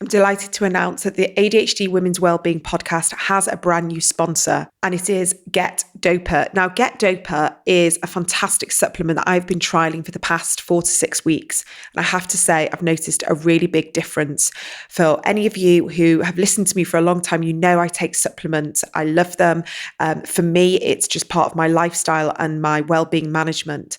I'm delighted to announce that the ADHD Women's Wellbeing Podcast has a brand new sponsor, and it is Get Doper. Now, Get Doper is a fantastic supplement that I've been trialing for the past 4 to 6 weeks. And I have to say, I've noticed a really big difference. For any of you who have listened to me for a long time, you know I take supplements. I love them. For me, it's just part of my lifestyle and my wellbeing management.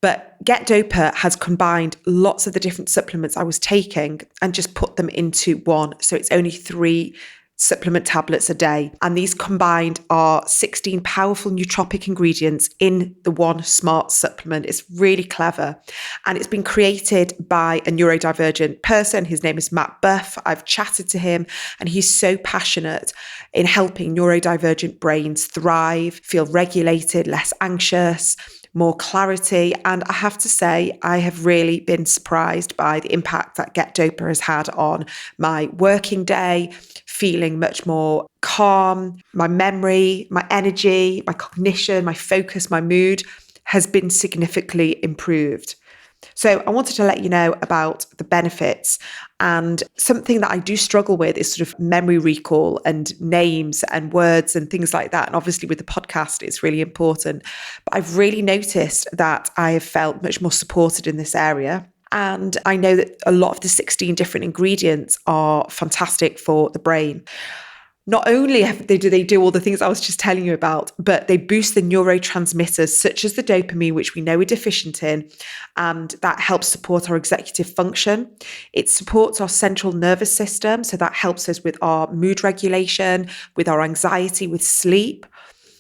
But Get Doper has combined lots of the different supplements I was taking and just put them into one. So it's only 3 supplement tablets a day. And these combined are 16 powerful nootropic ingredients in the one smart supplement. It's really clever. And it's been created by a neurodivergent person. His name is Matt Buff. I've chatted to him and he's so passionate in helping neurodivergent brains thrive, feel regulated, less anxious, more clarity. And I have to say, I have really been surprised by the impact that Get Doper has had on my working day, feeling much more calm. My memory, my energy, my cognition, my focus, my mood has been significantly improved. So I wanted to let you know about the benefits. And something that I do struggle with is sort of memory recall and names and words and things like that. And obviously with the podcast, it's really important. But I've really noticed that I have felt much more supported in this area. And I know that a lot of the 16 different ingredients are fantastic for the brain. Not only do they do all the things I was just telling you about, but they boost the neurotransmitters such as the dopamine, which we know we're deficient in, and that helps support our executive function. It supports our central nervous system, so that helps us with our mood regulation, with our anxiety, with sleep.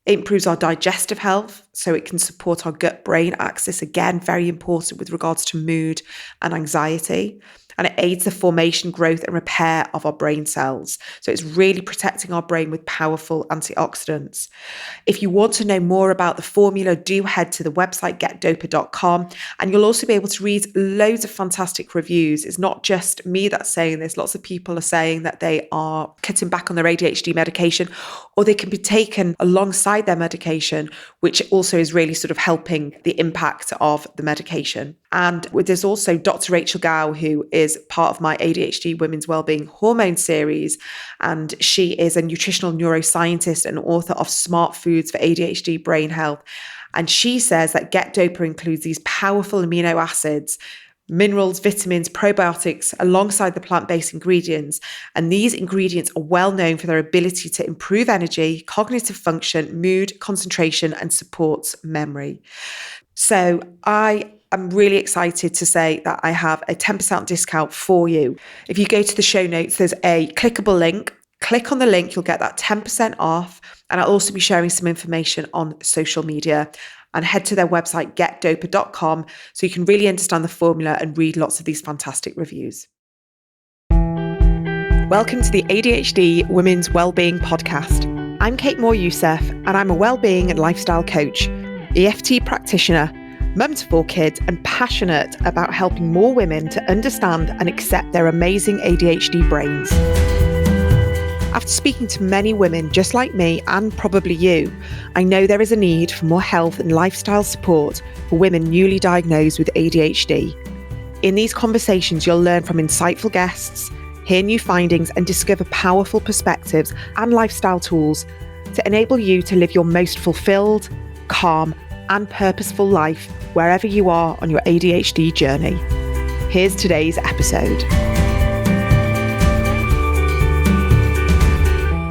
It improves our digestive health, so it can support our gut-brain axis, again, very important with regards to mood and anxiety. And it aids the formation, growth, and repair of our brain cells. So it's really protecting our brain with powerful antioxidants. If you want to know more about the formula, do head to the website getdoper.com, and you'll also be able to read loads of fantastic reviews. It's not just me that's saying this. Lots of people are saying that they are cutting back on their ADHD medication, or they can be taken alongside their medication, which also is really sort of helping the impact of the medication. And there's also Dr. Rachel Gow, who is part of my ADHD Women's Wellbeing Hormone series. And she is a nutritional neuroscientist and author of Smart Foods for ADHD Brain Health. And she says that Get Doper includes these powerful amino acids, minerals, vitamins, probiotics, alongside the plant-based ingredients. And these ingredients are well known for their ability to improve energy, cognitive function, mood, concentration, and supports memory. So I'm really excited to say that I have a 10% discount for you. If you go to the show notes, there's a clickable link. Click on the link, you'll get that 10% off. And I'll also be sharing some information on social media. And head to their website, getdoper.com, so you can really understand the formula and read lots of these fantastic reviews. Welcome to the ADHD Women's Wellbeing Podcast. I'm Kate Moore-Youssef, and I'm a wellbeing and lifestyle coach, EFT practitioner, mum to 4 kids, and passionate about helping more women to understand and accept their amazing ADHD brains. After speaking to many women just like me, and probably you, I know there is a need for more health and lifestyle support for women newly diagnosed with ADHD. In these conversations, you'll learn from insightful guests, hear new findings, and discover powerful perspectives and lifestyle tools to enable you to live your most fulfilled, calm, and purposeful life wherever you are on your ADHD journey. Here's today's episode.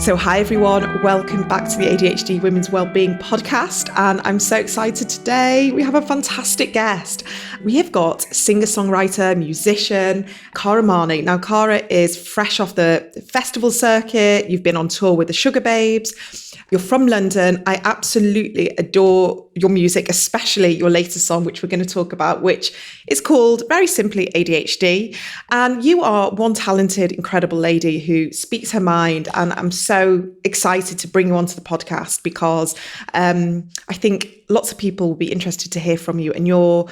So hi everyone, welcome back to the ADHD Women's Wellbeing Podcast, and I'm so excited today. We have a fantastic guest. We have got singer-songwriter, musician, Marni. Now Cara is fresh off the festival circuit. You've been on tour with the Sugar Babes. You're from London. I absolutely adore your music, especially your latest song, which we're going to talk about, which is called, very simply, ADHD. And you are one talented, incredible lady who speaks her mind. And I'm so excited to bring you onto the podcast because I think lots of people will be interested to hear from you and your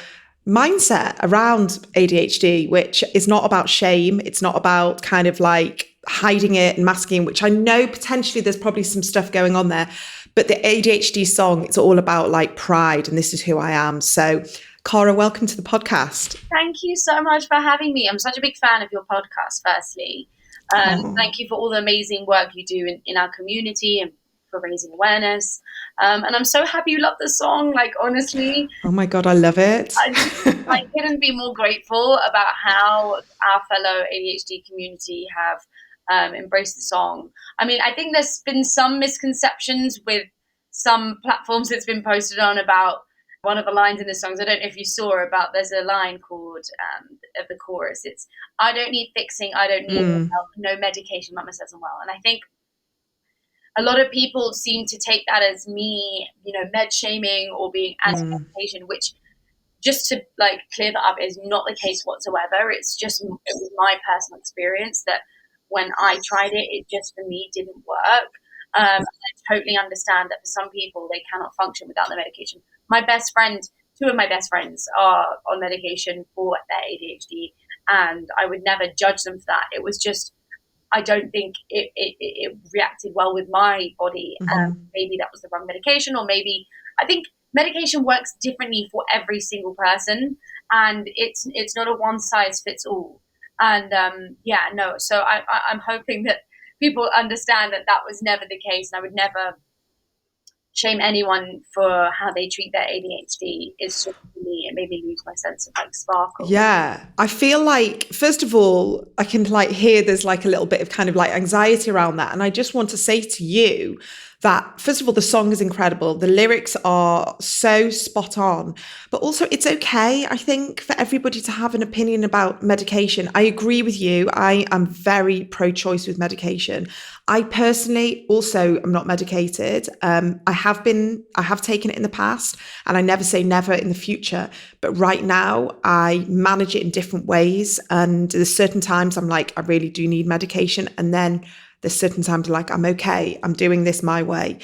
mindset around ADHD, which is not about shame. It's not about kind of like hiding it and masking, which I know potentially there's probably some stuff going on there. But the ADHD song, it's all about like pride and this is who I am. So Cara, welcome to the podcast. Thank you so much for having me. I'm such a big fan of your podcast, firstly. Thank you for all the amazing work you do in our community and for raising awareness. And I'm so happy you love the song. Like, honestly, Oh my God, I love it. I couldn't be more grateful about how our fellow ADHD community have embraced the song. I mean, I think there's been some misconceptions with some platforms that's been posted on about one of the lines in the songs. I don't know if you saw about, there's a line called of the chorus. It's, I don't need fixing, I don't need help, no medication, mama says I'm well. And I think a lot of people seem to take that as me, med shaming or being anti-medication, which, just to like clear that up, is not the case whatsoever. It was my personal experience that when I tried it, it just for me didn't work. I totally understand that for some people they cannot function without the medication. Two of my best friends are on medication for their ADHD, and I would never judge them for that. It was just, I don't think it reacted well with my body. Maybe that was the wrong medication, or maybe, I think medication works differently for every single person, and it's not a one size fits all. And so I'm hoping that people understand that was never the case, and I would never shame anyone for how they treat their ADHD. It's just, for me, it made me lose my sense of like sparkle. Yeah, I feel like, first of all, I can like hear there's like a little bit of kind of like anxiety around that. And I just want to say to you that, first of all, the song is incredible. The lyrics are so spot on, but also it's okay, I think, for everybody to have an opinion about medication. I agree with you. I am very pro-choice with medication. I personally also am not medicated. I have taken it in the past, and I never say never in the future. But right now I manage it in different ways. And there's certain times I'm like, I really do need medication. And then there's certain times like, I'm okay, I'm doing this my way.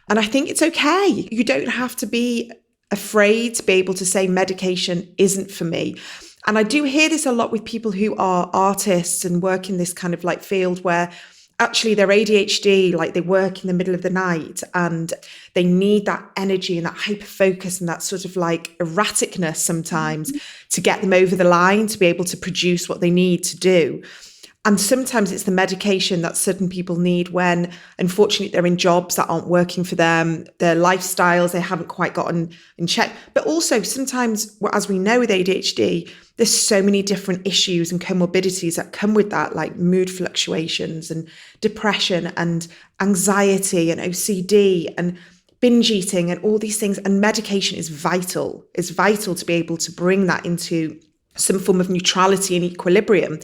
And I think it's okay. You don't have to be afraid to be able to say medication isn't for me. And I do hear this a lot with people who are artists and work in this kind of like field where actually their ADHD, like they work in the middle of the night and they need that energy and that hyper focus and that sort of like erraticness sometimes to get them over the line to be able to produce what they need to do. And sometimes it's the medication that certain people need when, unfortunately, they're in jobs that aren't working for them, their lifestyles, they haven't quite gotten in check. But also sometimes, as we know with ADHD, there's so many different issues and comorbidities that come with that, like mood fluctuations and depression and anxiety and OCD and binge eating and all these things. And medication is vital. It's vital to be able to bring that into some form of neutrality and equilibrium.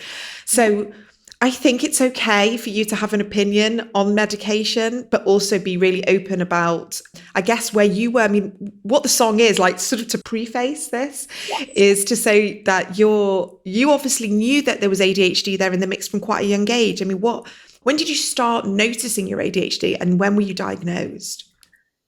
So I think it's okay for you to have an opinion on medication, but also be really open about, I guess, where you were. I mean, what the song is, like sort of to preface this, is to say that you obviously knew that there was ADHD there in the mix from quite a young age. I mean, when did you start noticing your ADHD and when were you diagnosed?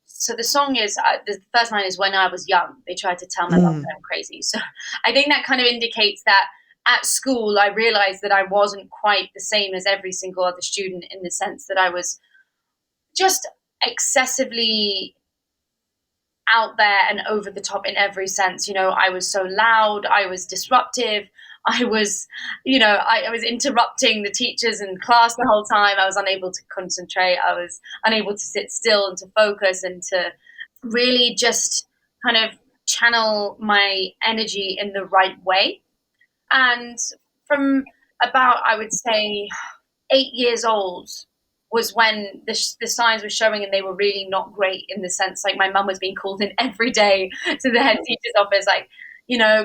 So the song is, the first line is, when I was young, they tried to tell my mum that I'm crazy. So I think that kind of indicates that at school, I realized that I wasn't quite the same as every single other student, in the sense that I was just excessively out there and over the top in every sense. I was so loud, I was disruptive, I was interrupting the teachers in class the whole time. I was unable to concentrate. I was unable to sit still and to focus and to really just kind of channel my energy in the right way. And from about, I would say, 8 years old was when the signs were showing, and they were really not great, in the sense, like, my mum was being called in every day to the head teacher's office, like,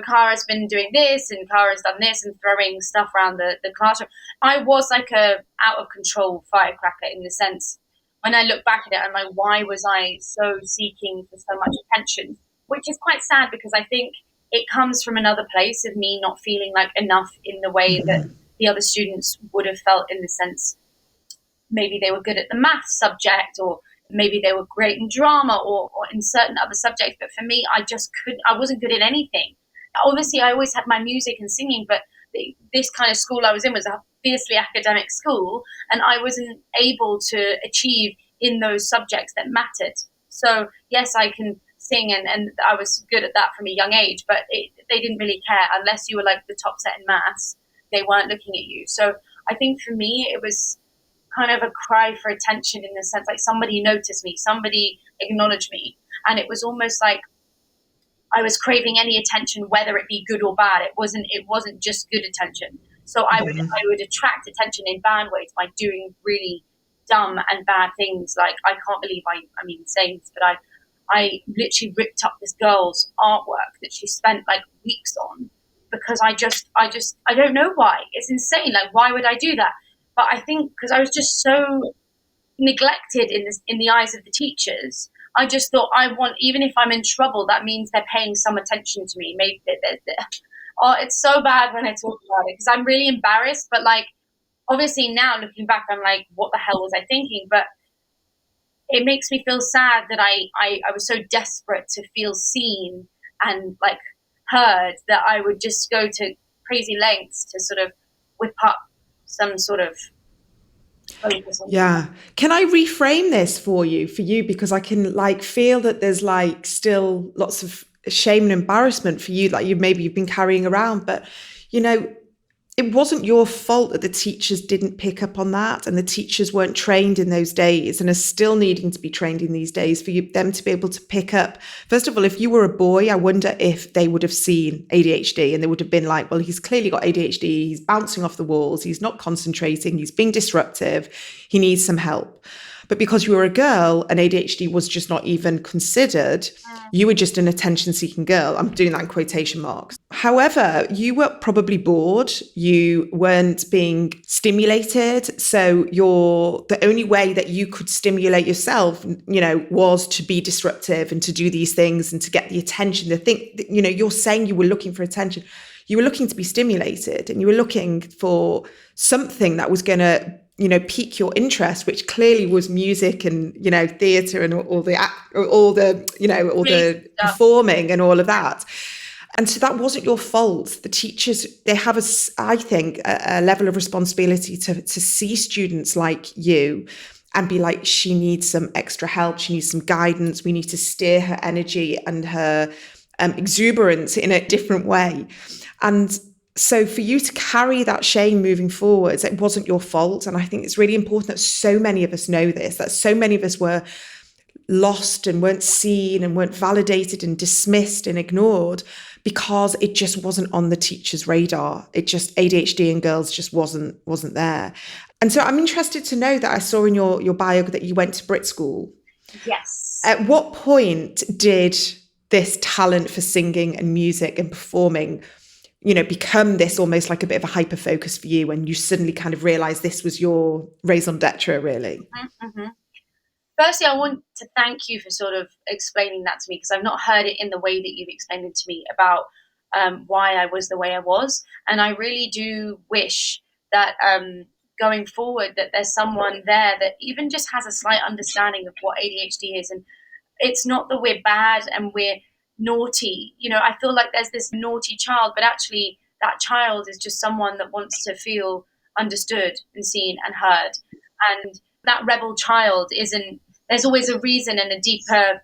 Cara's been doing this and Cara's done this, and throwing stuff around the classroom. I was like a out of control firecracker, in the sense, when I look back at it, I'm like, why was I so seeking for so much attention? Which is quite sad, because I think it comes from another place of me not feeling like enough in the way that the other students would have felt, in the sense, maybe they were good at the math subject, or maybe they were great in drama or in certain other subjects. But for me, I wasn't good at anything. Obviously, I always had my music and singing, but this kind of school I was in was a fiercely academic school, and I wasn't able to achieve in those subjects that mattered. So yes, I can sing, and I was good at that from a young age, but they didn't really care. Unless you were like the top set in maths, they weren't looking at you. So I think for me, it was kind of a cry for attention, in the sense like somebody noticed me, somebody acknowledged me. And it was almost like I was craving any attention, whether it be good or bad. It wasn't just good attention. So I would attract attention in bad ways by doing really dumb and bad things. Like, I can't believe I'm even saying this, but I literally ripped up this girl's artwork that she spent like weeks on, because I don't know why. It's insane. Like, why would I do that? But I think because I was just so neglected in the eyes of the teachers. I just thought, I want, even if I'm in trouble, that means they're paying some attention to me. Maybe oh, it's so bad when I talk about it, because I'm really embarrassed. But like, obviously now looking back, I'm like, what the hell was I thinking? But it makes me feel sad that I was so desperate to feel seen and like heard, that I would just go to crazy lengths to sort of whip up some sort of focus on. Yeah. Can I reframe this for you, because I can like feel that there's like still lots of shame and embarrassment for you, like you've been carrying around, but you know, it wasn't your fault that the teachers didn't pick up on that, and the teachers weren't trained in those days and are still needing to be trained in these days for them to be able to pick up. First of all, if you were a boy, I wonder if they would have seen ADHD and they would have been like, well, he's clearly got ADHD. He's bouncing off the walls. He's not concentrating. He's being disruptive. He needs some help. But because you were a girl and ADHD was just not even considered, you were just an attention-seeking girl. I'm doing that in quotation marks. However, you were probably bored. You weren't being stimulated. So the only way that you could stimulate yourself, was to be disruptive and to do these things and to get the attention. The thing, you're saying you were looking for attention. You were looking to be stimulated, and you were looking for something that was going to pique your interest, which clearly was music and theatre and all the performing and all of that. And so that wasn't your fault. The teachers, they have I think a level of responsibility to see students like you and be like, she needs some extra help, she needs some guidance, we need to steer her energy and her exuberance in a different way. And so for you to carry that shame moving forwards, it wasn't your fault. And I think it's really important that so many of us know this, that so many of us were lost and weren't seen and weren't validated and dismissed and ignored because it just wasn't on the teacher's radar. It just, ADHD in girls just wasn't there. And so I'm interested to know that I saw in your bio that you went to Brit school. Yes. At what point did this talent for singing and music and performing become this almost like a bit of a hyper focus for you, and you suddenly kind of realized this was your raison d'etre, really? Mm-hmm. Firstly, I want to thank you for sort of explaining that to me, because I've not heard it in the way that you've explained it to me about why I was the way I was. And I really do wish that going forward that there's someone there that even just has a slight understanding of what ADHD is. And it's not that we're bad and we're naughty. I feel like there's this naughty child, but actually that child is just someone that wants to feel understood and seen and heard. And that rebel child there's always a reason and a deeper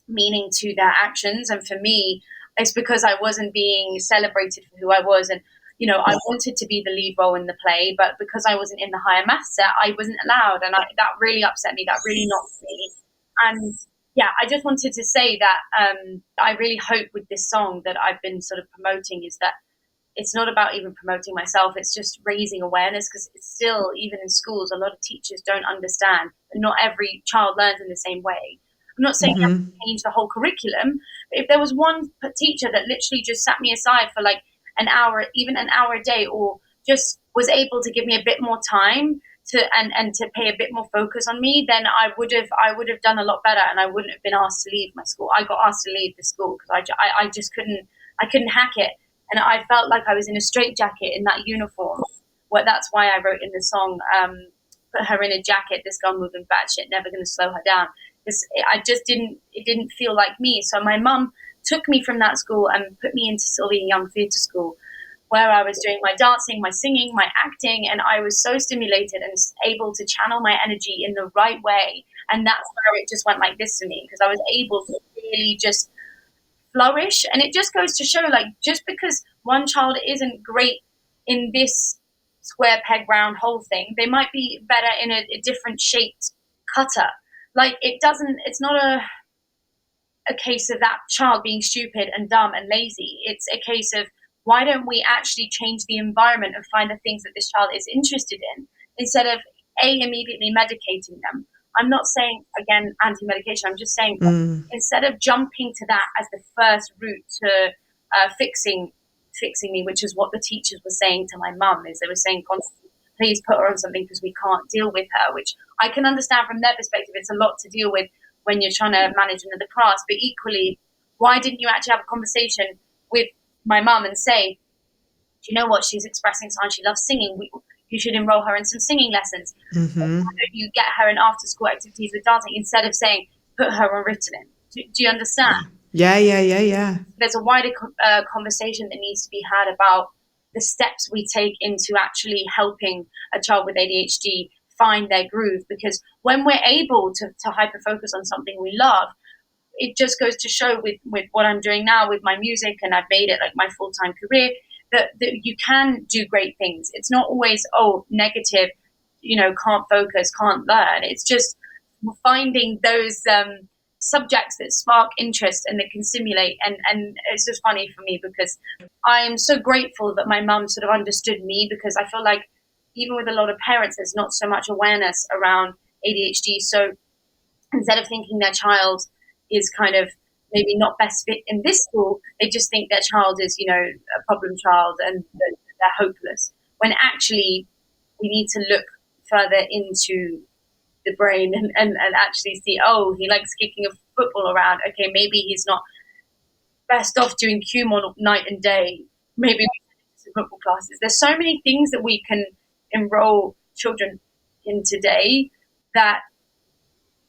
meaning to their actions. And for me, it's because I wasn't being celebrated for who I was. And, I wanted to be the lead role in the play, but because I wasn't in the higher maths set, I wasn't allowed. And that really upset me. That really knocked me. And yeah, I just wanted to say that I really hope with this song that I've been sort of promoting is that it's not about even promoting myself. It's just raising awareness, because it's still, even in schools, a lot of teachers don't understand that not every child learns in the same way. I'm not saying you have to change the whole curriculum, but if there was one teacher that literally just sat me aside for like an hour, even an hour a day, or just was able to give me a bit more time and to pay a bit more focus on me, then I would have done a lot better, and I wouldn't have been asked to leave my school. I got asked to leave the school because I just couldn't hack it, and I felt like I was in a straitjacket in that uniform. Well, that's why I wrote in the song, "Put her in a jacket. This girl moving batshit, never going to slow her down." Because it didn't feel like me. So my mum took me from that school and put me into Sylvia Young Theatre School, where I was doing my dancing, my singing, my acting, and I was so stimulated and able to channel my energy in the right way. And that's where it just went like this for me, because I was able to really just flourish. And it just goes to show, like, just because one child isn't great in this square peg round hole thing. They might be better in a different shaped cutter. Like it's not a case of that child being stupid and dumb and lazy. It's a case of, why don't we actually change the environment and find the things that this child is interested in, instead of immediately medicating them. I'm not saying, again, anti-medication. I'm just saying instead of jumping to that as the first route to fixing me, which is what the teachers were saying to my mum, is they were saying constantly, please put her on something because we can't deal with her, which I can understand from their perspective. It's a lot to deal with when you're trying to manage another class. But equally, why didn't you actually have a conversation with my mum and say, do you know what, she's expressing signs, she loves singing, you should enroll her in some singing lessons. Why don't you get her in after school activities with dancing, instead of saying put her on written in? Do you understand? Yeah. There's a wider conversation that needs to be had about the steps we take into actually helping a child with ADHD find their groove. Because when we're able to hyper focus on something we love, it just goes to show with what I'm doing now with my music, and I've made it like my full-time career, that you can do great things. It's not always, negative, can't focus, can't learn. It's just finding those subjects that spark interest and that can stimulate. And it's just funny for me because I'm so grateful that my mum sort of understood me, because I feel like even with a lot of parents, there's not so much awareness around ADHD. So instead of thinking their child is kind of maybe not best fit in this school, they just think their child is, a problem child and they're hopeless. When actually we need to look further into the brain and actually see, he likes kicking a football around. Okay, maybe he's not best off doing QMON night and day. Maybe we can do football classes. There's so many things that we can enroll children in today that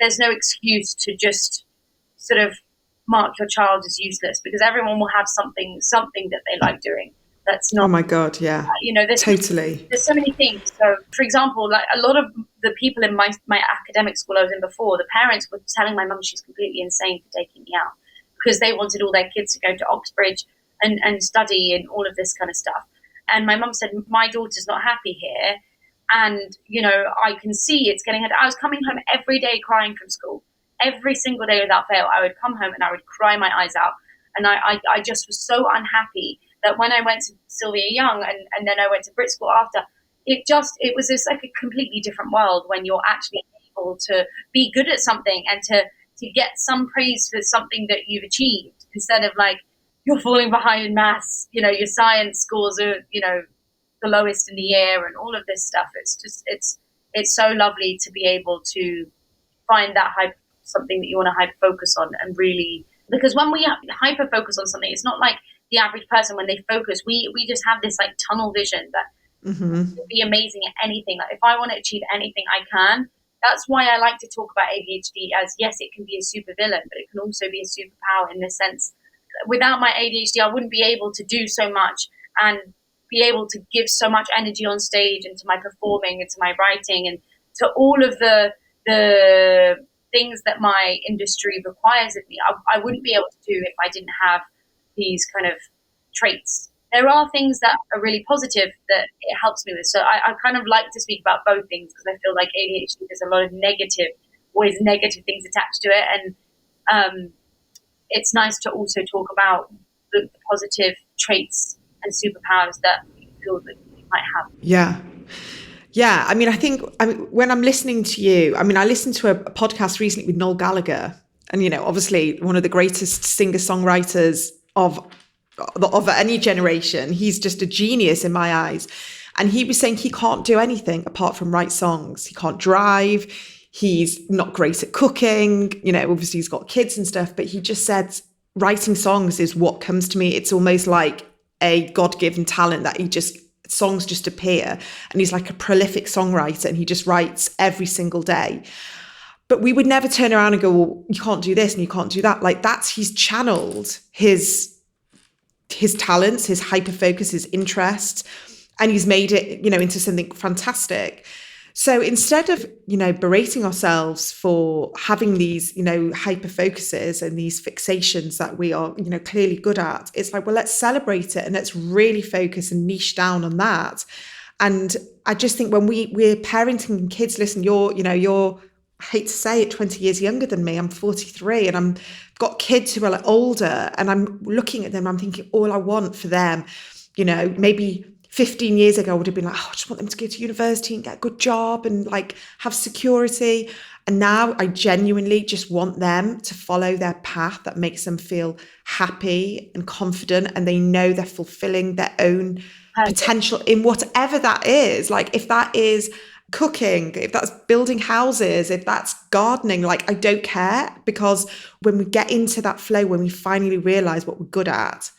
there's no excuse to just sort of mark your child as useless, because everyone will have something that they like doing. That's not. Oh my God, yeah. There's so many things. So, for example, like a lot of the people in my academic school I was in before, the parents were telling my mum she's completely insane for taking me out, because they wanted all their kids to go to Oxbridge and study and all of this kind of stuff. And my mum said, my daughter's not happy here, and I can see it's getting her. I was coming home every day crying from school. Every single day without fail, I would come home and I would cry my eyes out. And I just was so unhappy that when I went to Sylvia Young and then I went to Brit School after, it was just like a completely different world when you're actually able to be good at something and to get some praise for something that you've achieved, instead of like, you're falling behind in maths, your science scores are, the lowest in the year and all of this stuff. It's so lovely to be able to find that something that you want to hyper focus on, and really, because when we hyper focus on something, it's not like the average person when they focus, we just have this like tunnel vision that will be amazing at anything. Like if I want to achieve anything, I can. That's why I like to talk about ADHD as, yes, it can be a super villain, but it can also be a superpower, in the sense without my ADHD, I wouldn't be able to do so much and be able to give so much energy on stage, and to my performing and to my writing and to all of the things that my industry requires of me. I wouldn't be able to do if I didn't have these kind of traits. There are things that are really positive that it helps me with. So I kind of like to speak about both things, because I feel like ADHD, there's a lot of always negative things attached to it. And it's nice to also talk about the positive traits and superpowers that you feel that you might have. Yeah. I mean, when I'm listening to you, I listened to a podcast recently with Noel Gallagher, and, obviously one of the greatest singer-songwriters of any generation. He's just a genius in my eyes. And he was saying he can't do anything apart from write songs. He can't drive. He's not great at cooking. Obviously he's got kids and stuff, but he just said writing songs is what comes to me. It's almost like a God-given talent that songs just appear, and he's like a prolific songwriter, and he just writes every single day. But we would never turn around and go, well, you can't do this and you can't do that. Like he's channeled his talents, his hyperfocus, his interest, and he's made it, into something fantastic. So instead of, berating ourselves for having these, hyper focuses and these fixations that we are, clearly good at, it's like, well, let's celebrate it and let's really focus and niche down on that. And I just think when we're parenting kids, listen, you're, I hate to say it, 20 years younger than me. I'm 43 and I've got kids who are like older, and I'm looking at them, I'm thinking all I want for them, maybe 15 years ago I would have been like, oh, I just want them to go to university and get a good job and like have security. And now I genuinely just want them to follow their path that makes them feel happy and confident, and they know they're fulfilling their own potential in whatever that is. Like if that is cooking, if that's building houses, if that's gardening, like I don't care, because when we get into that flow, when we finally realize what we're good at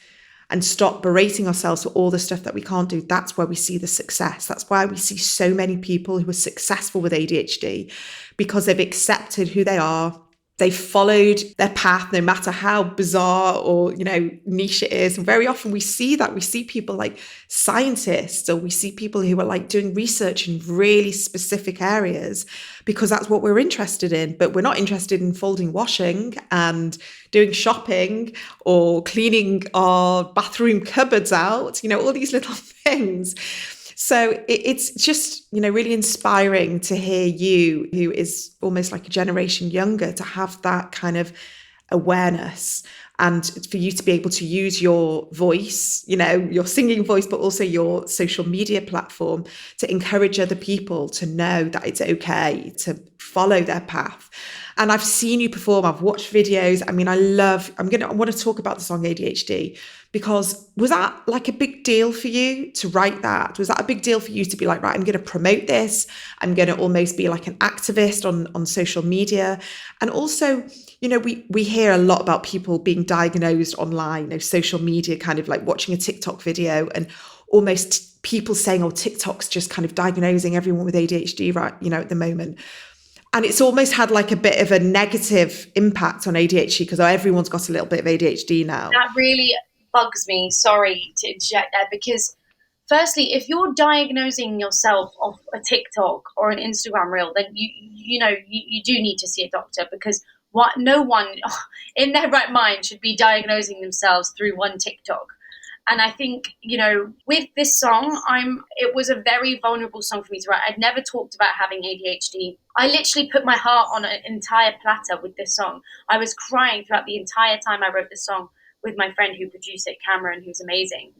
and stop berating ourselves for all the stuff that we can't do, that's where we see the success. That's why we see so many people who are successful with ADHD, because they've accepted who they are. They followed their path, no matter how bizarre or, niche it is. And very often we see that. We see people like scientists, or we see people who are like doing research in really specific areas because that's what we're interested in. But we're not interested in folding washing and doing shopping or cleaning our bathroom cupboards out, all these little things. So it's just, really inspiring to hear you, who is almost like a generation younger, to have that kind of awareness, and for you to be able to use your voice, your singing voice, but also your social media platform to encourage other people to know that it's okay to follow their path. And I've seen you perform, I've watched videos. I mean, I want to talk about the song ADHD, because was that like a big deal for you to write that? Was that a big deal for you to be like, right, I'm going to promote this. I'm going to almost be like an activist on social media. And also, we hear a lot about people being diagnosed online, social media, kind of like watching a TikTok video and almost people saying, oh, TikTok's just kind of diagnosing everyone with ADHD right, at the moment. And it's almost had like a bit of a negative impact on ADHD because everyone's got a little bit of ADHD now. That really bugs me. Sorry to interject there, because firstly, if you're diagnosing yourself off a TikTok or an Instagram reel, then you do need to see a doctor, because no one in their right mind should be diagnosing themselves through one TikTok. And I think, with this song, it was a very vulnerable song for me to write. I'd never talked about having ADHD. I literally put my heart on an entire platter with this song. I was crying throughout the entire time I wrote this song with my friend who produced it, Cameron, who's amazing.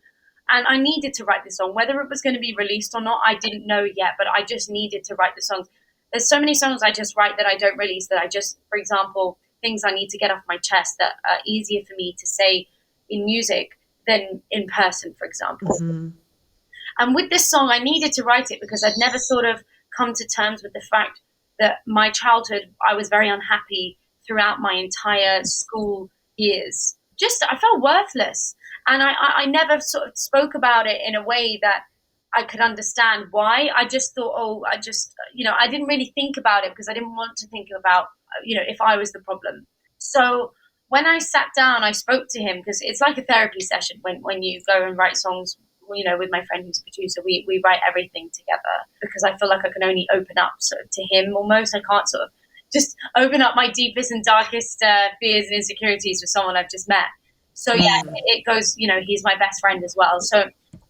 And I needed to write this song. Whether it was going to be released or not, I didn't know yet, but I just needed to write the songs. There's so many songs I just write that I don't release, that I just, for example, things I need to get off my chest that are easier for me to say in music than in person, for example. Mm-hmm. And with this song, I needed to write it because I'd never sort of come to terms with the fact that my childhood, I was very unhappy throughout my entire school years. I felt worthless. And I never sort of spoke about it in a way that I could understand why. I just thought, I didn't really think about it because I didn't want to think about, if I was the problem. So when I sat down, I spoke to him, because it's like a therapy session when you go and write songs, with my friend who's a producer. We write everything together, because I feel like I can only open up sort of to him almost. I can't sort of just open up my deepest and darkest fears and insecurities with someone I've just met. So yeah, it goes, he's my best friend as well. So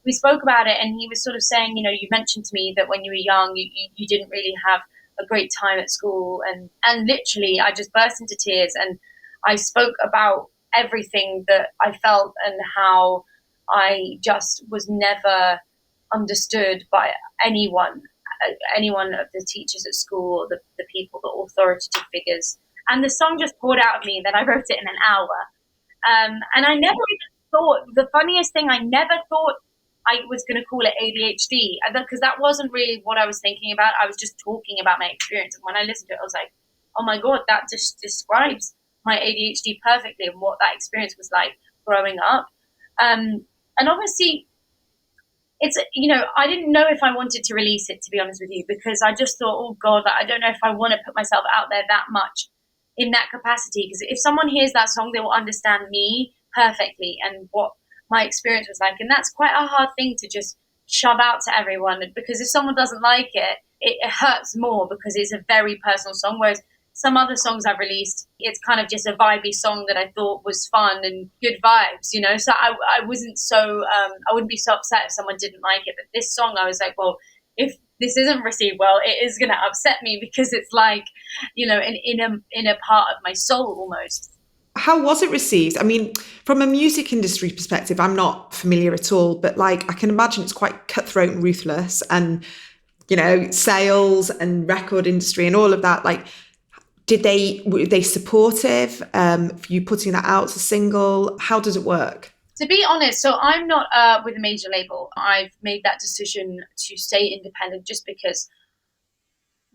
we spoke about it, and he was sort of saying, you mentioned to me that when you were young, you didn't really have a great time at school. And literally I just burst into tears, and I spoke about everything that I felt and how I just was never understood by anyone of the teachers at school, the people, the authoritative figures. And the song just poured out of me. Then I wrote it in an hour. And I never even thought, the funniest thing, I never thought I was going to call it ADHD, because that wasn't really what I was thinking about. I was just talking about my experience. And when I listened to it, I was like, oh my God, that just describes my ADHD perfectly and what that experience was like growing up. And obviously, it's, I didn't know if I wanted to release it, to be honest with you, because I just thought, oh God, I don't know if I want to put myself out there that much in that capacity. Because if someone hears that song, they will understand me perfectly and what my experience was like. And that's quite a hard thing to just shove out to everyone, because if someone doesn't like it, it hurts more, because it's a very personal song. Whereas some other songs I've released, it's kind of just a vibey song that I thought was fun and good vibes, you know. So I wasn't so I wouldn't be so upset if someone didn't like it. But this song, I was like, well, if this isn't received well, it is going to upset me, because it's like, you know, an inner part of my soul almost. How was it received? I mean, from a music industry perspective, I'm not familiar at all, but like I can imagine it's quite cutthroat and ruthless, and you know, sales and record industry and all of that. Like, were they supportive for you putting that out as a single? How does it work? To be honest, so I'm not with a major label. I've made that decision to stay independent just because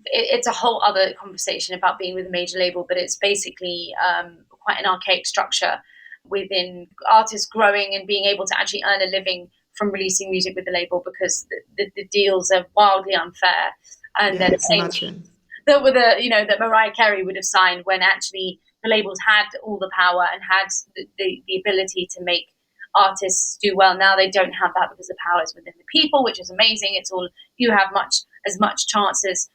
it's a whole other conversation about being with a major label, but it's basically quite an archaic structure within artists growing and being able to actually earn a living from releasing music with the label, because the deals are wildly unfair. And Yeah, then I can imagine. that Mariah Carey would have signed, when actually the labels had all the power and had the ability to make artists do well. Now they don't have that, because the power is within the people, which is amazing. It's all, you have as much chance as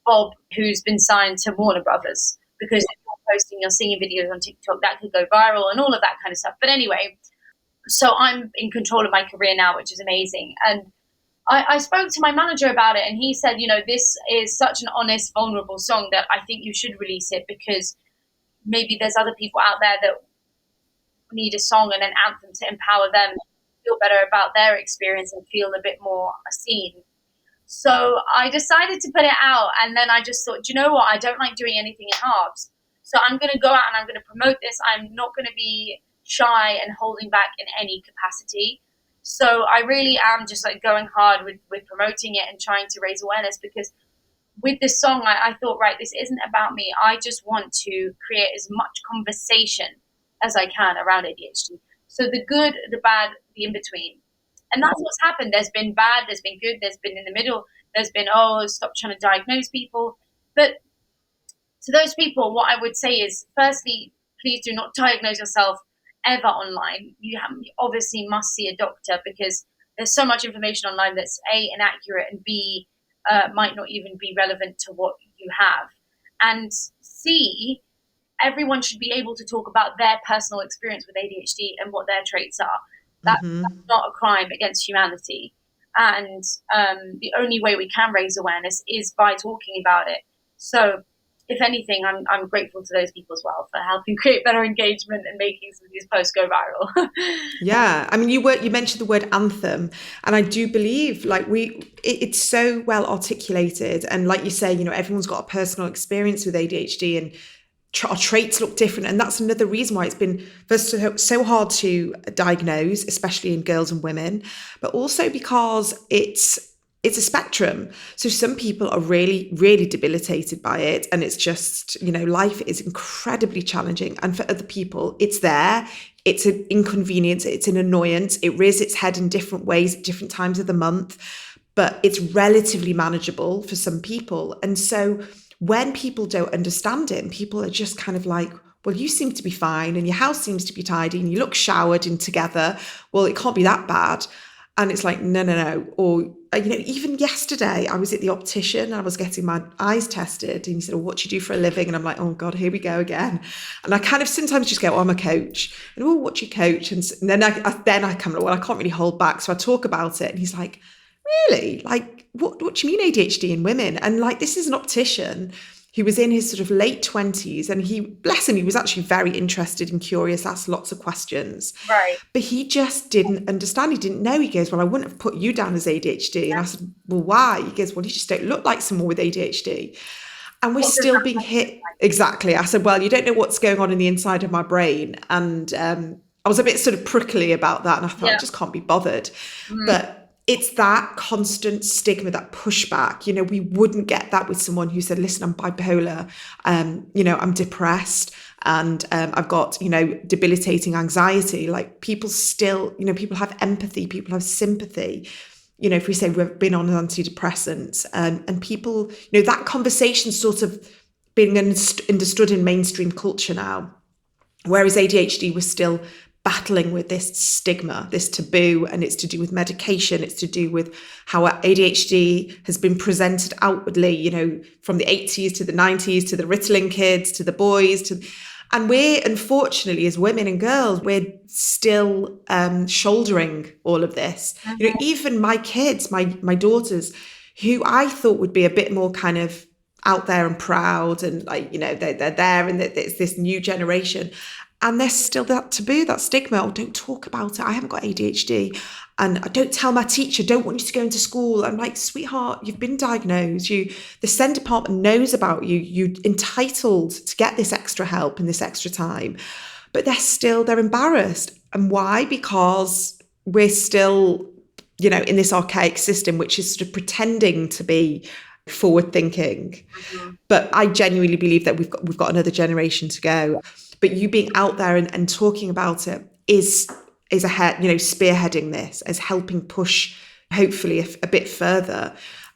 Bob, who's been signed to Warner Brothers, because if you're posting your singing videos on TikTok, that could go viral and all of that kind of stuff. But anyway, so I'm in control of my career now, which is amazing. And I spoke to my manager about it, and he said, you know, this is such an honest, vulnerable song that I think you should release it, because maybe there's other people out there that need a song and an anthem to empower them, feel better about their experience and feel a bit more seen. So I decided to put it out, and then I just thought, do you know what? I don't like doing anything in halves. So I'm going to go out and I'm going to promote this. I'm not going to be shy and holding back in any capacity. So I really am just like going hard with promoting it and trying to raise awareness, because with this song, I thought, right, this isn't about me. I just want to create as much conversation as I can around ADHD. So the good, the bad, the in-between. And that's what's happened. There's been bad, there's been good, there's been in the middle, there's been, oh, stop trying to diagnose people. But to those people, what I would say is, firstly, please do not diagnose yourself ever online. You obviously must see a doctor, because there's so much information online that's A, inaccurate, and B, might not even be relevant to what you have. And C, everyone should be able to talk about their personal experience with ADHD and what their traits are. That's not a crime against humanity. And the only way we can raise awareness is by talking about it. So if anything, I'm grateful to those people as well for helping create better engagement and making some of these posts go viral. Yeah, I mean, you mentioned the word anthem, and I do believe like it's so well articulated, and like you say, you know, everyone's got a personal experience with ADHD, and our traits look different, and that's another reason why it's been first so hard to diagnose, especially in girls and women, but also because it's a spectrum. So some people are really, really debilitated by it, and it's just, you know, life is incredibly challenging. And for other people, it's an inconvenience, it's an annoyance, it rears its head in different ways at different times of the month, but it's relatively manageable for some people. And so when people don't understand it, and people are just kind of like, well, you seem to be fine, and your house seems to be tidy, and you look showered and together, well, it can't be that bad. And it's like, no. Or, you know, even yesterday I was at the optician and I was getting my eyes tested, and he said, oh, what do you do for a living? And I'm like, oh God, here we go again. And I kind of sometimes just go, oh, I'm a coach. And, oh, what do you coach? And then I come, well, I can't really hold back. So I talk about it, and he's like, really? Like, what do you mean ADHD in women? And like, this is an optician who was in his sort of late 20s, and he, bless him, he was actually very interested and curious, asked lots of questions. Right. But he just didn't understand. He didn't know. He goes, well, I wouldn't have put you down as ADHD. And I said, well, why? He goes, well, you just don't look like someone with ADHD. And we're still being hit. Exactly. I said, well, you don't know what's going on in the inside of my brain. And I was a bit sort of prickly about that. And I thought, I just can't be bothered. But it's that constant stigma, that pushback. You know, we wouldn't get that with someone who said, listen, I'm bipolar, you know, I'm depressed, and I've got, you know, debilitating anxiety. Like, people still, you know, people have empathy, people have sympathy. You know, if we say we've been on antidepressants, and people, you know, that conversation sort of being understood in mainstream culture now, whereas ADHD was still battling with this stigma, this taboo, and it's to do with medication. It's to do with how ADHD has been presented outwardly, you know, from the 80s to the 90s, to the Ritalin kids, to the boys, and we're, unfortunately, as women and girls, we're still shouldering all of this. You know, even my kids, my daughters, who I thought would be a bit more kind of out there and proud, and like, you know, they're there, and it's this new generation. And there's still that taboo, that stigma. Oh, don't talk about it. I haven't got ADHD. And I don't tell my teacher, don't want you to go into school. I'm like, sweetheart, you've been diagnosed. The SEND department knows about you. You're entitled to get this extra help and this extra time. But they're embarrassed. And why? Because we're still, you know, in this archaic system, which is sort of pretending to be forward thinking. But I genuinely believe that we've got another generation to go. But you being out there and talking about it is ahead, you know, spearheading this, as helping push, hopefully, a bit further.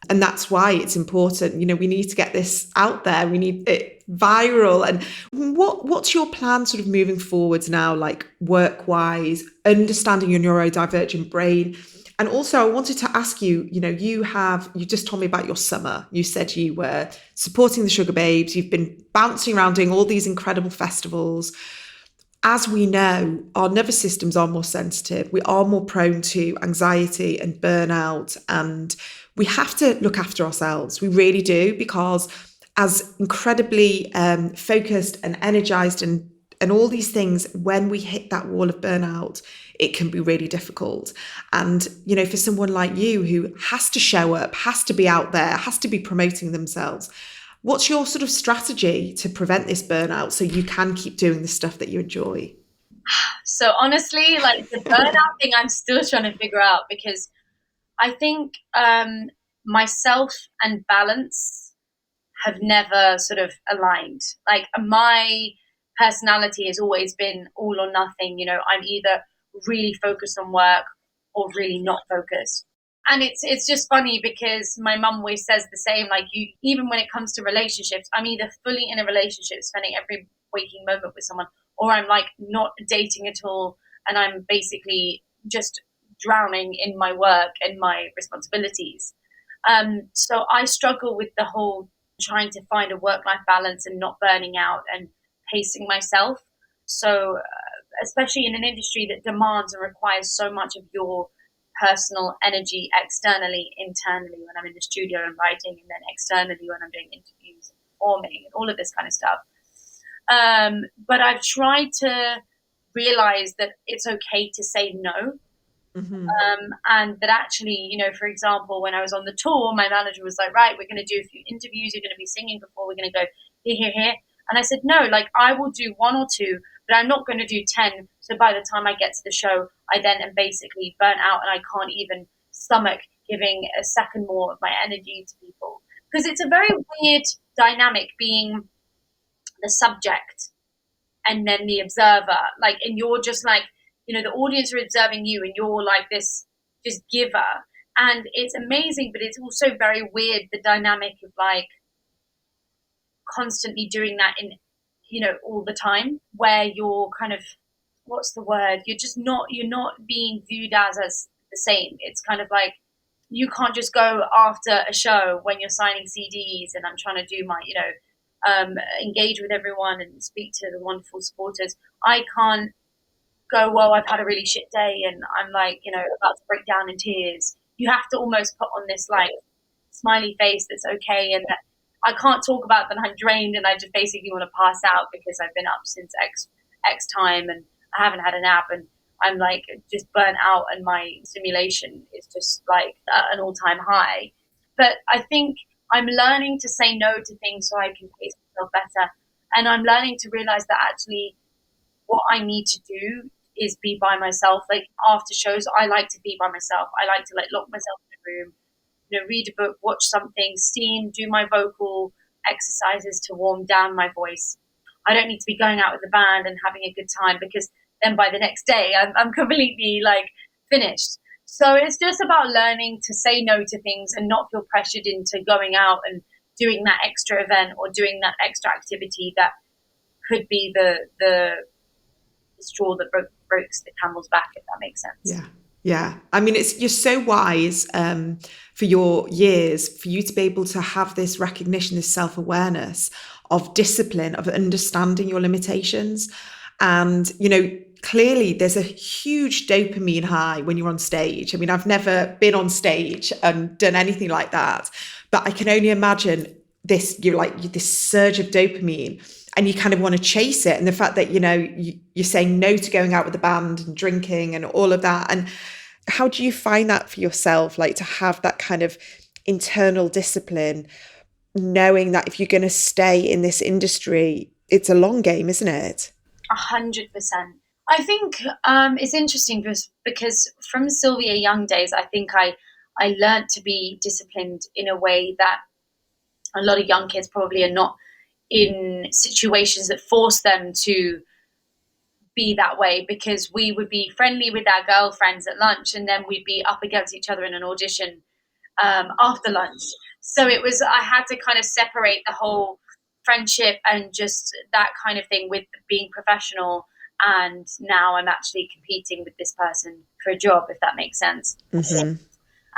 And that's why it's important. You know, we need to get this out there. We need it viral. And what's your plan sort of moving forwards now, like work-wise, understanding your neurodivergent brain? And also, I wanted to ask you, you know, you just told me about your summer. You said you were supporting the Sugar Babes. You've been bouncing around doing all these incredible festivals. As we know, our nervous systems are more sensitive. We are more prone to anxiety and burnout. And we have to look after ourselves. We really do, because as incredibly focused and energized and all these things, when we hit that wall of burnout, it can be really difficult. And, you know, for someone like you who has to show up, has to be out there, has to be promoting themselves, what's your sort of strategy to prevent this burnout so you can keep doing the stuff that you enjoy? So honestly, like the burnout thing, I'm still trying to figure out, because I think myself and balance have never sort of aligned. Like my personality has always been all or nothing. You know, I'm either really focused on work or really not focused. And it's just funny, because my mum always says the same, like, you, even when it comes to relationships, I'm either fully in a relationship, spending every waking moment with someone, or I'm like not dating at all, and I'm basically just drowning in my work and my responsibilities. So I struggle with the whole trying to find a work-life balance and not burning out and pacing myself. So especially in an industry that demands and requires so much of your personal energy externally, internally, when I'm in the studio and writing, and then externally when I'm doing interviews and performing and all of this kind of stuff. But I've tried to realize that it's okay to say no. And that actually, you know, for example, when I was on the tour, my manager was like, right, we're going to do a few interviews. You're going to be singing before. We're going to go here, here, here. And I said, no, like I will do one or two, but I'm not going to do 10. So by the time I get to the show, I then am basically burnt out, and I can't even stomach giving a second more of my energy to people. Because it's a very weird dynamic being the subject and then the observer. Like, and you're just like, you know, the audience are observing you, and you're like this just giver. And it's amazing, but it's also very weird, the dynamic of like constantly doing that in, you know, all the time, where you're kind of, what's the word? You're not being viewed as the same. It's kind of like, you can't just go after a show when you're signing CDs and I'm trying to do my, you know, engage with everyone and speak to the wonderful supporters. I can't go, well, I've had a really shit day and I'm like, you know, about to break down in tears. You have to almost put on this like smiley face that's okay, and that I can't talk about that I'm drained and I just basically want to pass out because I've been up since X time and I haven't had a nap and I'm like just burnt out and my stimulation is just like at an all-time high. But I think I'm learning to say no to things so I can pace myself better. And I'm learning to realize that actually what I need to do is be by myself. Like after shows, I like to be by myself. I like to like lock myself in a room, you know, read a book, watch something, steam, do my vocal exercises to warm down my voice. I don't need to be going out with the band and having a good time, because then by the next day I'm completely like finished. So it's just about learning to say no to things and not feel pressured into going out and doing that extra event or doing that extra activity that could be the straw that broke broke the camel's back, if that makes sense. Yeah. Yeah. I mean, you're so wise for your years, for you to be able to have this recognition, this self-awareness of discipline, of understanding your limitations. And, clearly there's a huge dopamine high when you're on stage. I mean, I've never been on stage and done anything like that, but I can only imagine this, this surge of dopamine, and you kind of want to chase it. And the fact that, you're saying no to going out with the band and drinking and all of that. And how do you find that for yourself, like to have that kind of internal discipline, knowing that if you're going to stay in this industry, it's a long game, isn't it? 100%. I think it's interesting because from Sylvia Young days, I think I learned to be disciplined in a way that a lot of young kids probably are not in situations that force them to be that way, because we would be friendly with our girlfriends at lunch and then we'd be up against each other in an audition after lunch. So I had to kind of separate the whole friendship and just that kind of thing with being professional. And now I'm actually competing with this person for a job, if that makes sense. Mm-hmm.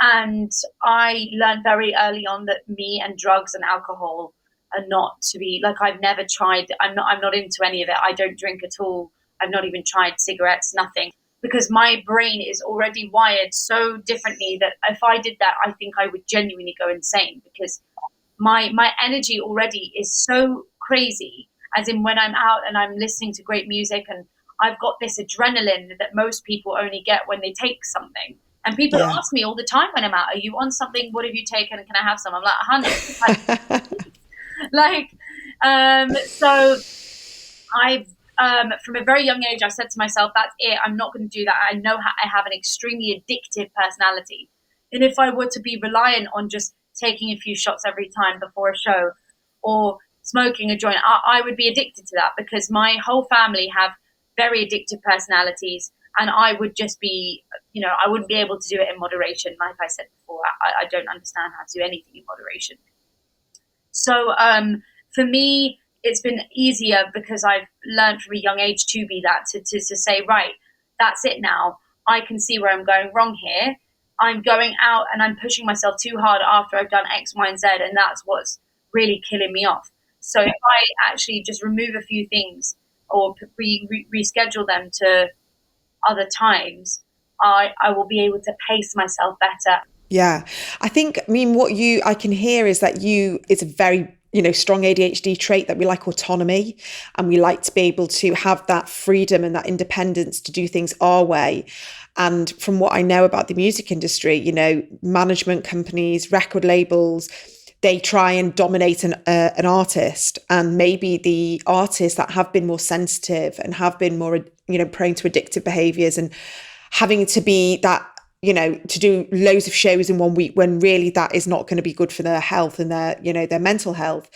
And I learned very early on that me and drugs and alcohol are not to be, like, I've never tried. I'm not into any of it. I don't drink at all. I've not even tried cigarettes, nothing, because my brain is already wired so differently that if I did that, I think I would genuinely go insane, because my energy already is so crazy, as in when I'm out and I'm listening to great music, and I've got this adrenaline that most people only get when they take something. And people ask me all the time when I'm out, are you on something? What have you taken? Can I have some? I'm like, 100. So I've, from a very young age, I said to myself, that's it. I'm not going to do that. I know I have an extremely addictive personality. And if I were to be reliant on just taking a few shots every time before a show or smoking a joint, I would be addicted to that, because my whole family have very addictive personalities. And I would just be, I wouldn't be able to do it in moderation. Like I said before, I don't understand how to do anything in moderation. So for me, it's been easier because I've learned from a young age to be that, to say, right, that's it now. I can see where I'm going wrong here. I'm going out and I'm pushing myself too hard after I've done X, Y, and Z, and that's what's really killing me off. So if I actually just remove a few things or reschedule them to other times, I will be able to pace myself better. Yeah. I mean, what I can hear is that it's a very, strong ADHD trait that we like autonomy, and we like to be able to have that freedom and that independence to do things our way. And from what I know about the music industry, management companies, record labels, they try and dominate an artist, and maybe the artists that have been more sensitive and have been more, prone to addictive behaviors and having to be that, to do loads of shows in 1 week when really that is not going to be good for their health and their mental health.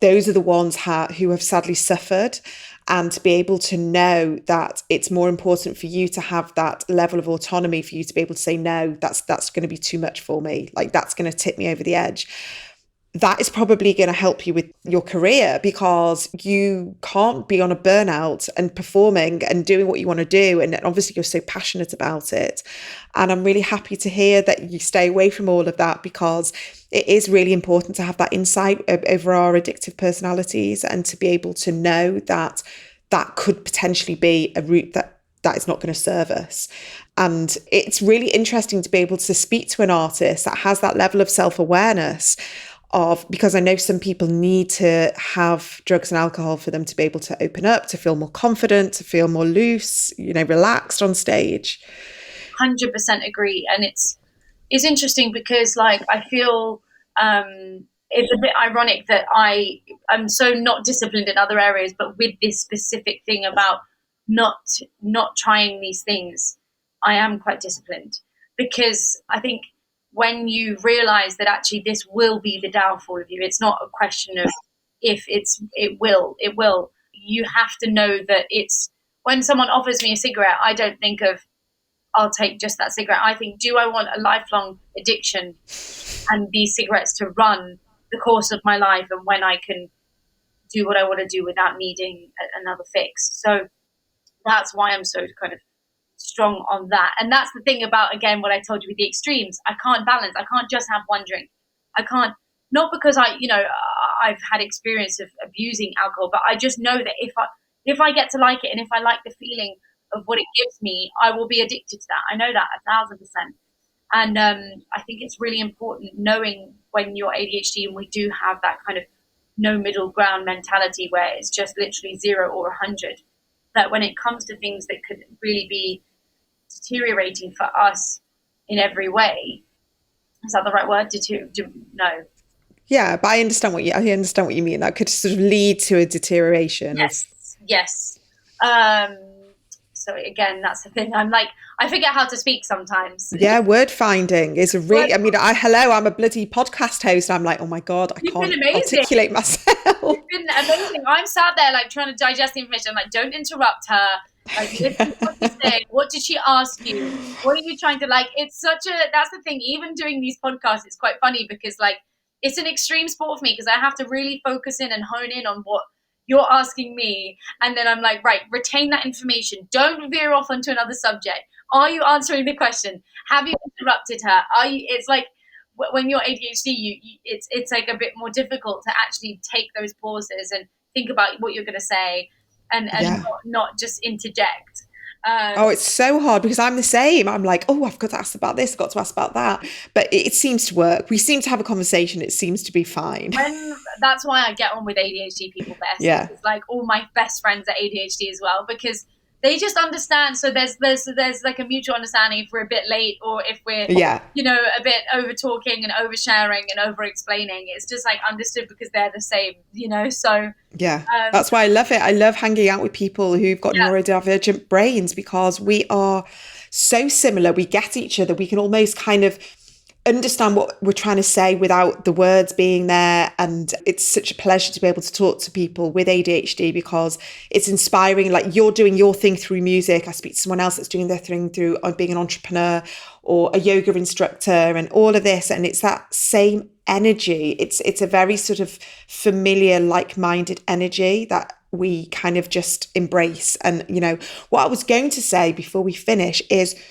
Those are the ones who have sadly suffered. And to be able to know that it's more important for you to have that level of autonomy, for you to be able to say, no, that's going to be too much for me. Like, that's going to tip me over the edge. That is probably going to help you with your career, because you can't be on a burnout and performing and doing what you want to do. And obviously you're so passionate about it. And I'm really happy to hear that you stay away from all of that, because it is really important to have that insight over our addictive personalities, and to be able to know that that could potentially be a route that is not going to serve us. And it's really interesting to be able to speak to an artist that has that level of self-awareness because I know some people need to have drugs and alcohol for them to be able to open up, to feel more confident, to feel more loose, relaxed on stage. 100% agree. And it's interesting because, like, I feel it's a bit ironic that I'm so not disciplined in other areas, but with this specific thing about not trying these things, I am quite disciplined, because I think when you realize that actually this will be the downfall of you, it's not a question of if, it will. You have to know that it's, when someone offers me a cigarette, I don't think of, I'll take just that cigarette. I think, do I want a lifelong addiction and these cigarettes to run the course of my life, and when I can do what I want to do without needing another fix? So that's why I'm so kind of strong on that. And that's the thing about, again, what I told you with the extremes. I can't balance. I can't just have one drink. I can't, not because I've had experience of abusing alcohol, but I just know that if I get to like it, and if I like the feeling of what it gives me, I will be addicted to that. I know that 1,000%. And I think it's really important knowing when you're ADHD, and we do have that kind of no middle ground mentality where it's just literally 0 or 100, that when it comes to things that could really be deteriorating for us in every way, is that the right word? No. Yeah, but I understand what you mean. That could sort of lead to a deterioration. Yes. So again, that's the thing. I forget how to speak sometimes. Yeah, word finding is a really, I'm a bloody podcast host. I'm like, oh my God, I can't articulate myself. You've been amazing. I'm sat there like trying to digest the information. I'm like, don't interrupt her. Like, listen to what she's saying. What did she ask you? What are you trying to that's the thing. Even doing these podcasts, it's quite funny because like, it's an extreme sport for me because I have to really focus in and hone in on what you're asking me. And then I'm like, right, retain that information. Don't veer off onto another subject. Are you answering the question? Have you interrupted her? It's like when you're ADHD, it's like a bit more difficult to actually take those pauses and think about what you're going to say and not just interject. It's so hard because I'm the same. I'm like, oh, I've got to ask about this, I've got to ask about that. But it seems to work. We seem to have a conversation. It seems to be fine. That's why I get on with ADHD people best. Yeah. It's like all my best friends are ADHD as well, because they just understand. So there's like a mutual understanding if we're a bit late or if we're, a bit over talking and oversharing and over explaining. It's just like understood because they're the same, so. Yeah, that's why I love it. I love hanging out with people who've got neurodivergent brains because we are so similar. We get each other. We can almost kind of understand what we're trying to say without the words being there. And it's such a pleasure to be able to talk to people with ADHD because it's inspiring. Like you're doing your thing through music. I speak to someone else that's doing their thing through being an entrepreneur or a yoga instructor and all of this. And it's that same energy. It's a very sort of familiar, like-minded energy that we kind of just embrace. And, what I was going to say before we finish is,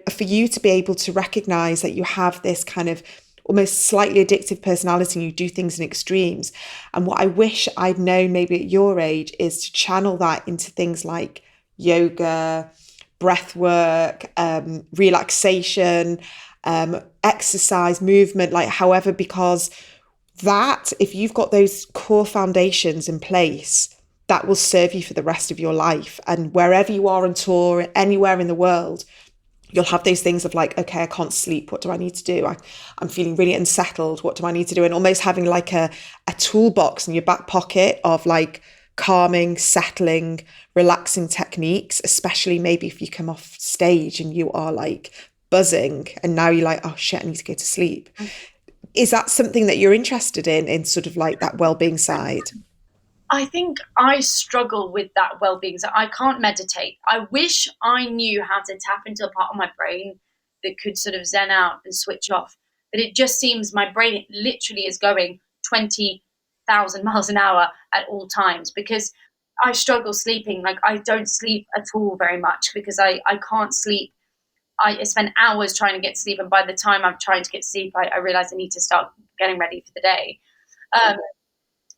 for you to be able to recognize that you have this kind of almost slightly addictive personality and you do things in extremes. And what I wish I'd known maybe at your age is to channel that into things like yoga, breath work, relaxation, exercise, movement, like however, because that, if you've got those core foundations in place, that will serve you for the rest of your life. And wherever you are on tour, anywhere in the world, you'll have those things of like, okay, I can't sleep. What do I need to do? I'm feeling really unsettled. What do I need to do? And almost having like a toolbox in your back pocket of like calming, settling, relaxing techniques, especially maybe if you come off stage and you are like buzzing and now you're like, oh shit, I need to go to sleep. Is that something that you're interested in sort of like that well-being side? I think I struggle with that well-being. So I can't meditate. I wish I knew how to tap into a part of my brain that could sort of zen out and switch off. But it just seems my brain literally is going 20,000 miles an hour at all times because I struggle sleeping. Like I don't sleep at all very much because I can't sleep. I spend hours trying to get to sleep. And by the time I'm trying to get to sleep, I realize I need to start getting ready for the day.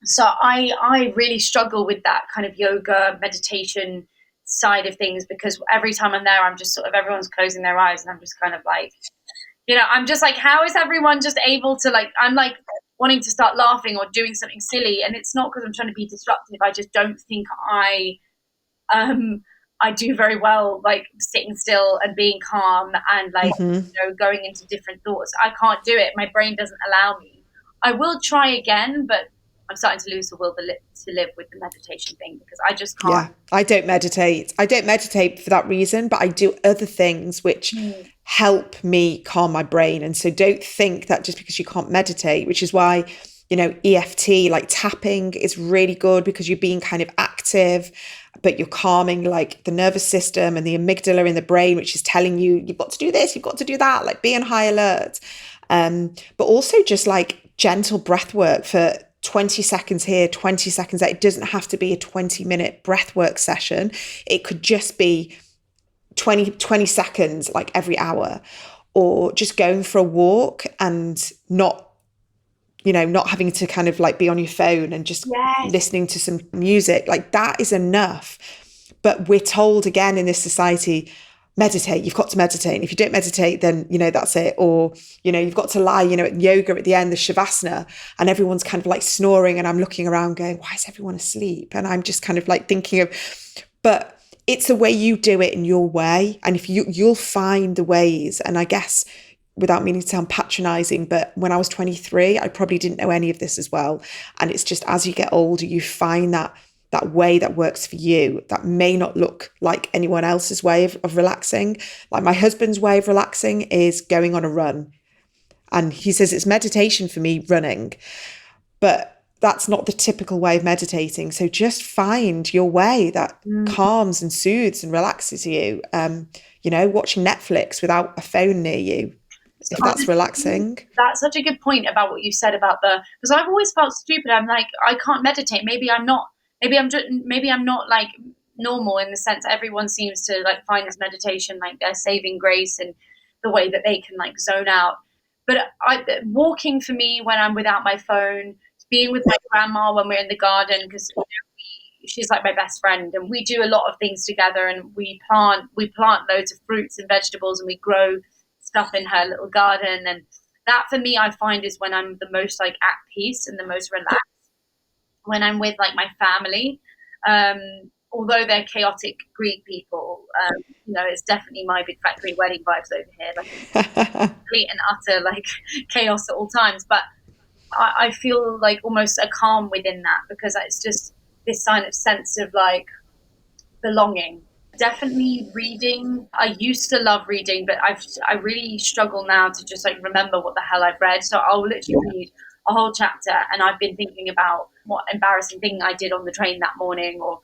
So I really struggle with that kind of yoga, meditation side of things because every time I'm there, I'm just sort of, everyone's closing their eyes and I'm just kind of like, I'm just like, how is everyone just able to like, I'm like wanting to start laughing or doing something silly. And it's not because I'm trying to be disruptive. I just don't think I do very well, like sitting still and being calm and like, going into different thoughts. I can't do it. My brain doesn't allow me. I will try again, but I'm starting to lose the will to live with the meditation thing because I just can't. Yeah, I don't meditate. I don't meditate for that reason, but I do other things which help me calm my brain. And so don't think that just because you can't meditate, which is why, EFT, like tapping is really good because you're being kind of active, but you're calming like the nervous system and the amygdala in the brain, which is telling you, you've got to do this, you've got to do that, like be on high alert. But also just like gentle breath work for 20 seconds here, 20 seconds there. It doesn't have to be a 20-minute breathwork session. It could just be 20 seconds like every hour, or just going for a walk and not having to kind of like be on your phone and just listening to some music, like that is enough. But we're told again in this society, meditate, you've got to meditate. And if you don't meditate, then, that's it. Or, you've got to lie, at yoga at the end, the shavasana, and everyone's kind of like snoring. And I'm looking around going, why is everyone asleep? And I'm just kind of like thinking but it's the way you do it in your way. And if you'll find the ways. And I guess, without meaning to sound patronizing, but when I was 23, I probably didn't know any of this as well. And it's just as you get older, you find that way that works for you, that may not look like anyone else's way of relaxing. Like my husband's way of relaxing is going on a run. And he says it's meditation for me, running. But that's not the typical way of meditating. So just find your way that calms and soothes and relaxes you. Watching Netflix without a phone near you, if that's relaxing. That's such a good point about what you said about because I've always felt stupid. I'm like, I can't meditate. Maybe I'm not like normal in the sense everyone seems to like find this meditation like their saving grace and the way that they can like zone out. But walking for me when I'm without my phone, being with my grandma when we're in the garden, because she's like my best friend, and we do a lot of things together, and we plant loads of fruits and vegetables, and we grow stuff in her little garden. And that for me, I find is when I'm the most like at peace and the most relaxed, when I'm with like my family. Although they're chaotic Greek people, it's definitely my big factory wedding vibes over here, like complete and utter like chaos at all times. But I feel like almost a calm within that, because it's just this kind of sense of like belonging. Definitely reading. I used to love reading, but I really struggle now to just like remember what the hell I've read. So I'll literally read a whole chapter, and I've been thinking about what embarrassing thing I did on the train that morning, or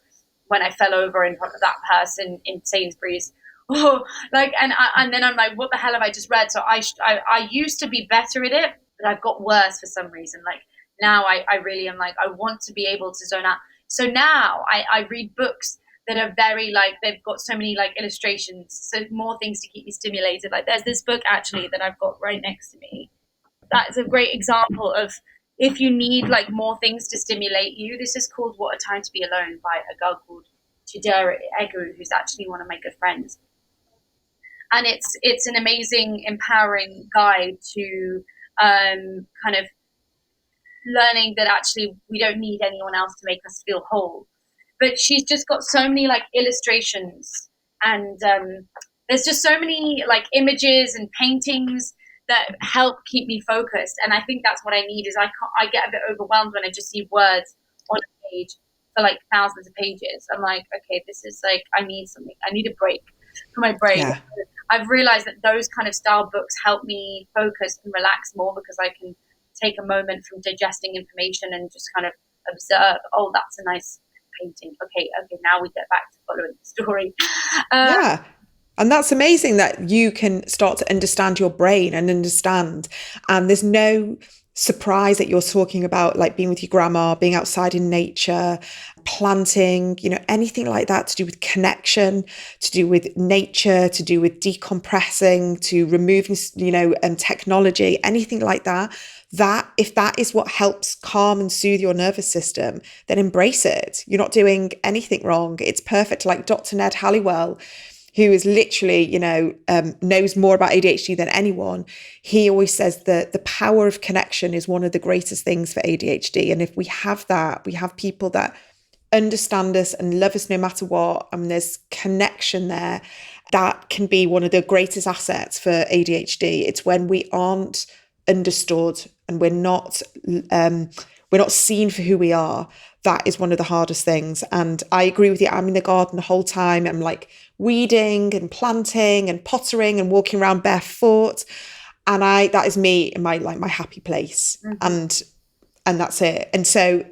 when I fell over in front of that person in Sainsbury's. Oh, like, and then I'm like, what the hell have I just read? So I used to be better at it, but I've got worse for some reason. Like now I really am like, I want to be able to zone out. So now I read books that are very like, they've got so many like illustrations, so more things to keep me stimulated. Like there's this book actually that I've got right next to me. That's a great example of if you need like more things to stimulate you. This is called What a Time to Be Alone by a girl called Chidera Egu, who's actually one of my good friends. And it's an amazing, empowering guide to kind of learning that actually we don't need anyone else to make us feel whole. But she's just got so many like illustrations, and there's just so many like images and paintings that help keep me focused. And I think that's what I need. Is I get a bit overwhelmed when I just see words on a page for like thousands of pages. I'm like, okay, this is like, I need something. I need a break for my brain. Yeah. I've realized that those kind of style books help me focus and relax more, because I can take a moment from digesting information and just kind of observe, oh, that's a nice painting. Okay, now we get back to following the story. Yeah. And that's amazing that you can start to understand your brain and understand. And there's no surprise that you're talking about like being with your grandma, being outside in nature, planting, anything like that to do with connection, to do with nature, to do with decompressing, to removing, technology, anything like that. That if that is what helps calm and soothe your nervous system, then embrace it. You're not doing anything wrong. It's perfect. Like Dr. Ned Halliwell, who is literally, knows more about ADHD than anyone. He always says that the power of connection is one of the greatest things for ADHD. And if we have that, we have people that understand us and love us no matter what, and there's connection there, that can be one of the greatest assets for ADHD. It's when we aren't understood and we're not seen for who we are. That is one of the hardest things. And I agree with you. I'm in the garden the whole time. I'm like weeding and planting and pottering and walking around barefoot. And that is me in my happy place. Mm-hmm. And that's it. And so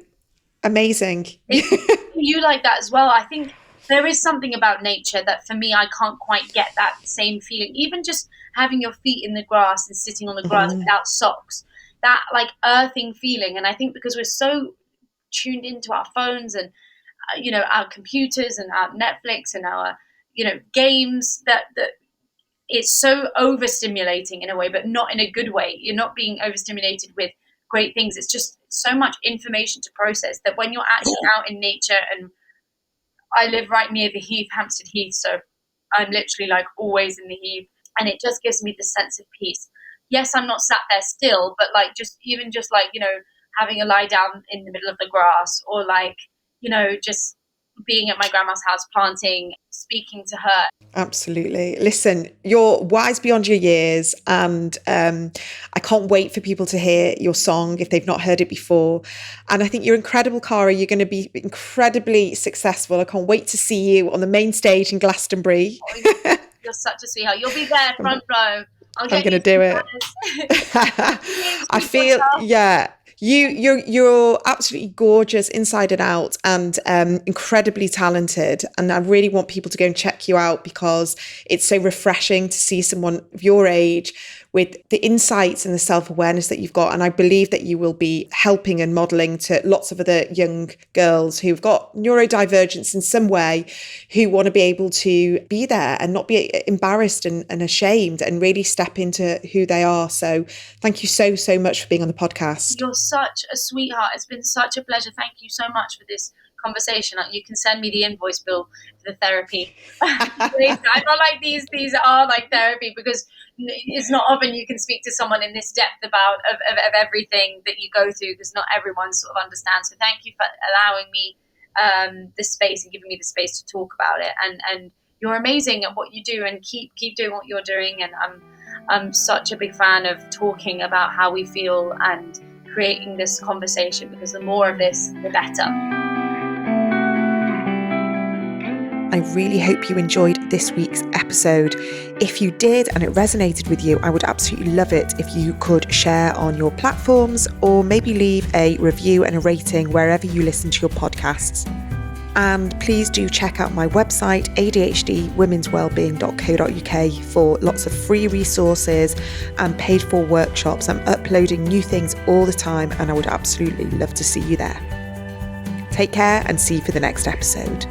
amazing. You like that as well. I think there is something about nature that for me, I can't quite get that same feeling. Even just having your feet in the grass and sitting on the grass without socks, that like earthing feeling. And I think because we're so tuned into our phones and, our computers and our Netflix and our, games that it's so overstimulating in a way, but not in a good way. You're not being overstimulated with great things. It's just so much information to process that when you're actually out in nature, and I live right near the Heath, Hampstead Heath, so I'm literally like always in the Heath, and it just gives me the sense of peace. Yes, I'm not sat there still, but like just having a lie down in the middle of the grass, or like, just being at my grandma's house, planting, speaking to her. Absolutely. Listen, you're wise beyond your years, and I can't wait for people to hear your song if they've not heard it before. And I think you're incredible, Cara. You're going to be incredibly successful. I can't wait to see you on the main stage in Glastonbury. You're such a sweetheart. You'll be there front row. I'm going to do it. I feel, You're absolutely gorgeous inside and out, and incredibly talented. And I really want people to go and check you out, because it's so refreshing to see someone of your age with the insights and the self-awareness that you've got. And I believe that you will be helping and modeling to lots of other young girls who've got neurodivergence in some way, who want to be able to be there and not be embarrassed and ashamed, and really step into who they are. So thank you so, so much for being on the podcast. You're such a sweetheart. It's been such a pleasure. Thank you so much for this conversation. You can send me the invoice bill for the therapy. I feel like these are like therapy, because it's not often you can speak to someone in this depth about of everything that you go through, because not everyone sort of understands. So thank you for allowing me the space and giving me the space to talk about it. And you're amazing at what you do, and keep doing what you're doing. And I'm such a big fan of talking about how we feel and creating this conversation, because the more of this, the better. I really hope you enjoyed this week's episode. If you did and it resonated with you, I would absolutely love it if you could share on your platforms, or maybe leave a review and a rating wherever you listen to your podcasts. And please do check out my website, adhdwomenswellbeing.co.uk, for lots of free resources and paid for workshops. I'm uploading new things all the time, and I would absolutely love to see you there. Take care, and see you for the next episode.